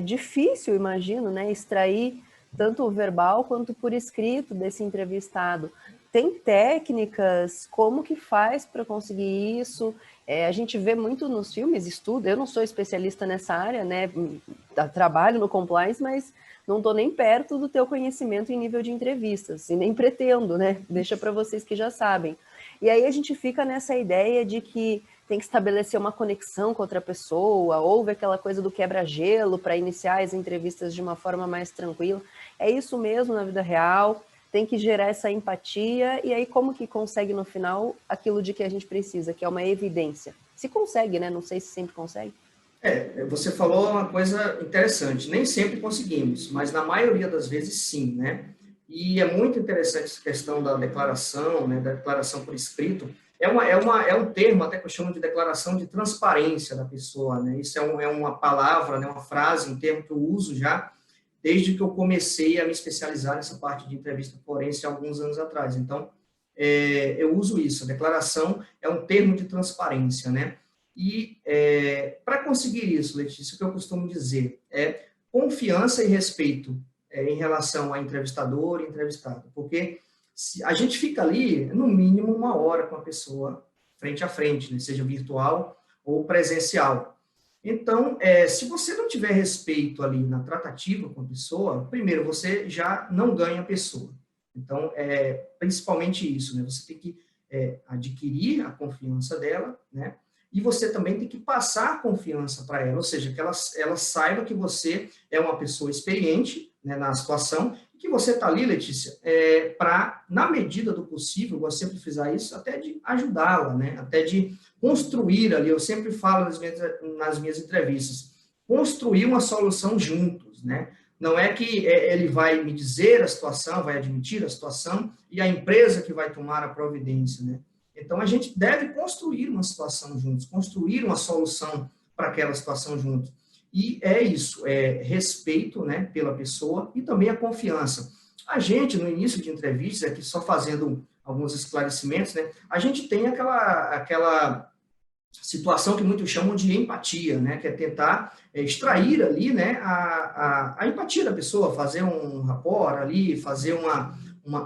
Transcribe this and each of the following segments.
difícil, imagino, né, extrair tanto o verbal quanto por escrito desse entrevistado. Tem técnicas? Como que faz para conseguir isso? A gente vê muito nos filmes, estuda, eu não sou especialista nessa área, né, trabalho no compliance, mas não estou nem perto do teu conhecimento em nível de entrevistas, e nem pretendo, né, deixa para vocês que já sabem. E aí a gente fica nessa ideia de que tem que estabelecer uma conexão com outra pessoa, houve aquela coisa do quebra-gelo para iniciar as entrevistas de uma forma mais tranquila. É isso mesmo na vida real, tem que gerar essa empatia, e aí como que consegue no final aquilo de que a gente precisa, que é uma evidência? Se consegue, né? Não sei se sempre consegue. Você falou uma coisa interessante, nem sempre conseguimos, mas na maioria das vezes sim, né? E é muito interessante essa questão da declaração, né, da declaração por escrito. É um termo até que eu chamo de declaração de transparência da pessoa, né? Isso é uma palavra, né, uma frase, um termo que eu uso já desde que eu comecei a me especializar nessa parte de entrevista forense há alguns anos atrás. Então, eu uso isso. A declaração é um termo de transparência, né? E para conseguir isso, Letícia, o que eu costumo dizer é confiança e respeito em relação a entrevistador e entrevistado, porque a gente fica ali, no mínimo, 1 hora com a pessoa, frente a frente, né? Seja virtual ou presencial. Então, se você não tiver respeito ali na tratativa com a pessoa, primeiro, você já não ganha a pessoa. Então, principalmente isso, né? Você tem que adquirir a confiança dela, né? E você também tem que passar a confiança para ela, ou seja, que ela saiba que você é uma pessoa experiente, né, na situação, e que você está ali, Letícia, para, na medida do possível, eu gosto sempre de frisar isso, até de ajudá-la, né? Até de construir ali, eu sempre falo nas minhas entrevistas, construir uma solução juntos, né? Não é que ele vai me dizer a situação, vai admitir a situação, e a empresa que vai tomar a providência, né? Então, a gente deve construir uma situação juntos, construir uma solução para aquela situação juntos. E é isso, respeito, né, pela pessoa e também a confiança. A gente, no início de entrevistas, aqui só fazendo alguns esclarecimentos, né, a gente tem aquela situação que muitos chamam de empatia, né, que é tentar extrair ali, né, a empatia da pessoa, fazer um rapport ali, fazer uma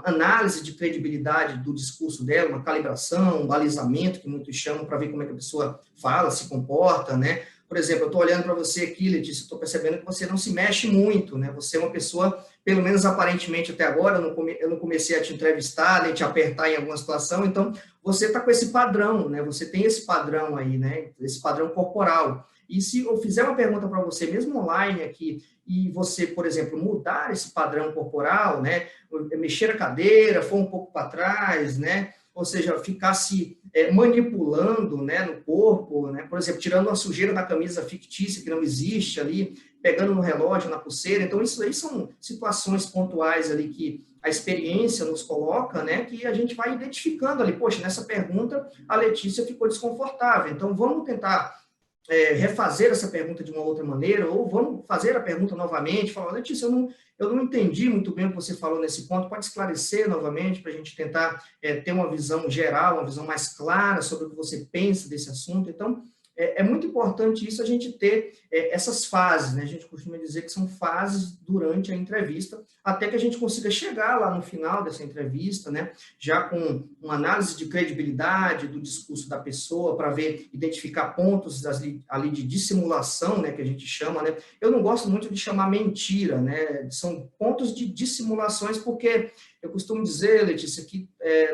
análise de credibilidade do discurso dela, uma calibração, um balizamento, que muitos chamam, para ver como é que a pessoa fala, se comporta, né? Por exemplo, eu estou olhando para você aqui, Letícia, estou percebendo que você não se mexe muito, né? Você é uma pessoa, pelo menos aparentemente até agora, eu não comecei a te entrevistar, nem te apertar em alguma situação, então você está com esse padrão, né? Você tem esse padrão aí, né? Esse padrão corporal. E se eu fizer uma pergunta para você, mesmo online aqui, e você, por exemplo, mudar esse padrão corporal, né? Mexer a cadeira, for um pouco para trás, né? Ou seja, ficar se manipulando, né, no corpo, né? Por exemplo, tirando uma sujeira da camisa fictícia que não existe ali, pegando no relógio, na pulseira. Então, isso aí são situações pontuais ali que a experiência nos coloca, né, que a gente vai identificando ali, poxa, nessa pergunta a Letícia ficou desconfortável, então vamos tentar refazer essa pergunta de uma outra maneira, ou vamos fazer a pergunta novamente, falar, Letícia, eu não entendi muito bem o que você falou nesse ponto, pode esclarecer novamente para a gente tentar ter uma visão geral, uma visão mais clara sobre o que você pensa desse assunto. Então, é muito importante isso, a gente ter essas fases, né? A gente costuma dizer que são fases durante a entrevista, até que a gente consiga chegar lá no final dessa entrevista, né? Já com uma análise de credibilidade do discurso da pessoa, para ver, identificar pontos ali de dissimulação, né? Que a gente chama, né? Eu não gosto muito de chamar mentira, né? São pontos de dissimulações, porque eu costumo dizer, Letícia, que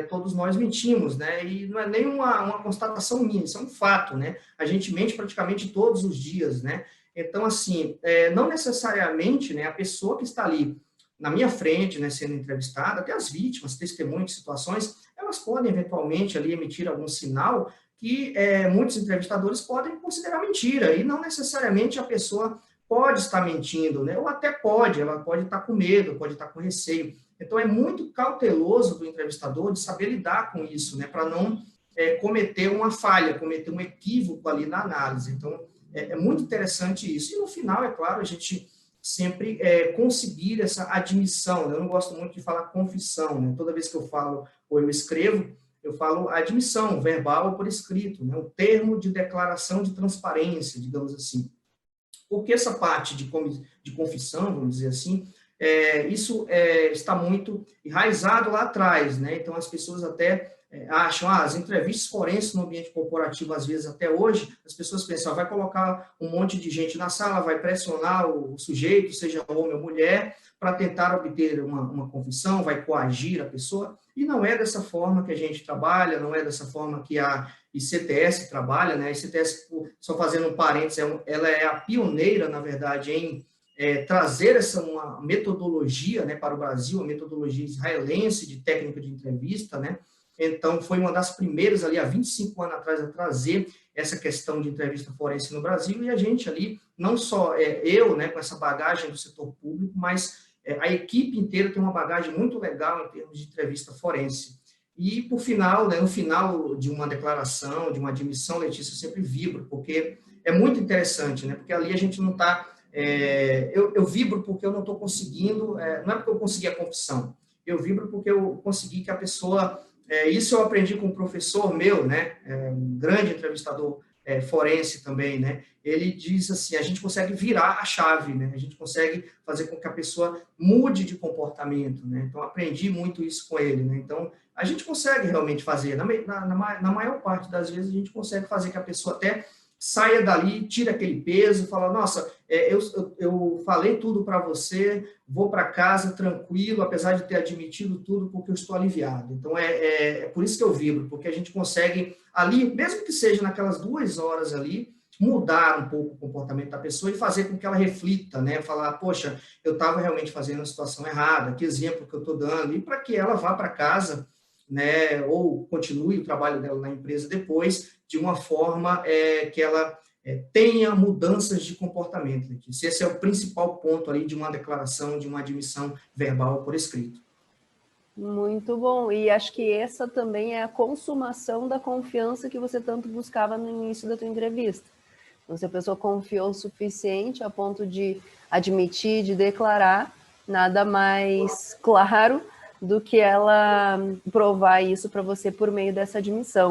todos nós mentimos, né? E não é nem uma constatação minha, isso é um fato, né? A gente mente praticamente todos os dias, né? Então, assim, não necessariamente, né, a pessoa que está ali na minha frente, né, sendo entrevistada, até as vítimas, testemunhas de situações, elas podem eventualmente ali emitir algum sinal que muitos entrevistadores podem considerar mentira, e não necessariamente a pessoa pode estar mentindo, né? Ou até pode, ela pode estar com medo, pode estar com receio. Então, é muito cauteloso do entrevistador de saber lidar com isso, né, para não cometer uma falha, cometer um equívoco ali na análise. Então, é muito interessante isso. E, no final, é claro, a gente sempre conseguir essa admissão, né? Eu não gosto muito de falar confissão, né? Toda vez que eu falo ou eu escrevo, eu falo admissão, verbal ou por escrito, né? O termo de declaração de transparência, digamos assim. porque essa parte de confissão, vamos dizer assim, isso está muito enraizado lá atrás, né? Então, as pessoas até acham, as entrevistas forenses no ambiente corporativo, às vezes, até hoje, as pessoas pensam, vai colocar um monte de gente na sala, vai pressionar o sujeito, seja homem ou mulher, para tentar obter uma confissão, vai coagir a pessoa, e não é dessa forma que a gente trabalha, não é dessa forma que a ICTS trabalha, né? A ICTS, só fazendo um parênteses, ela é a pioneira, na verdade, em trazer uma metodologia, né, para o Brasil, a metodologia israelense de técnica de entrevista, né? Então, foi uma das primeiras ali, há 25 anos atrás, a trazer essa questão de entrevista forense no Brasil, e a gente ali, não só eu, né, com essa bagagem do setor público, mas a equipe inteira tem uma bagagem muito legal em termos de entrevista forense. E, por final, né, no final de uma declaração, de uma admissão, Letícia, eu sempre vibro, porque é muito interessante, né, porque ali a gente não está... eu vibro porque eu não estou conseguindo, não é porque eu consegui a confissão, eu vibro porque eu consegui que a pessoa... isso eu aprendi com um professor meu, né, um grande entrevistador forense também, né, ele diz assim, a gente consegue virar a chave, né, a gente consegue fazer com que a pessoa mude de comportamento, né, então aprendi muito isso com ele, né, então a gente consegue realmente fazer, na maior parte das vezes a gente consegue fazer que a pessoa até saia dali, tira aquele peso, fala, nossa, eu falei tudo para você, vou para casa tranquilo, apesar de ter admitido tudo, porque eu estou aliviado. Então, é por isso que eu vibro, porque a gente consegue ali, mesmo que seja naquelas 2 horas ali, mudar um pouco o comportamento da pessoa e fazer com que ela reflita, né? Falar, poxa, eu estava realmente fazendo a situação errada, que exemplo que eu estou dando, e para que ela vá para casa, né, ou continue o trabalho dela na empresa depois, de uma forma que ela tenha mudanças de comportamento. Esse é o principal ponto ali de uma declaração, de uma admissão verbal por escrito. Muito bom, e acho que essa também é a consumação da confiança que você tanto buscava no início da tua entrevista. Então, se a pessoa confiou o suficiente a ponto de admitir, de declarar, nada mais claro do que ela provar isso para você por meio dessa admissão.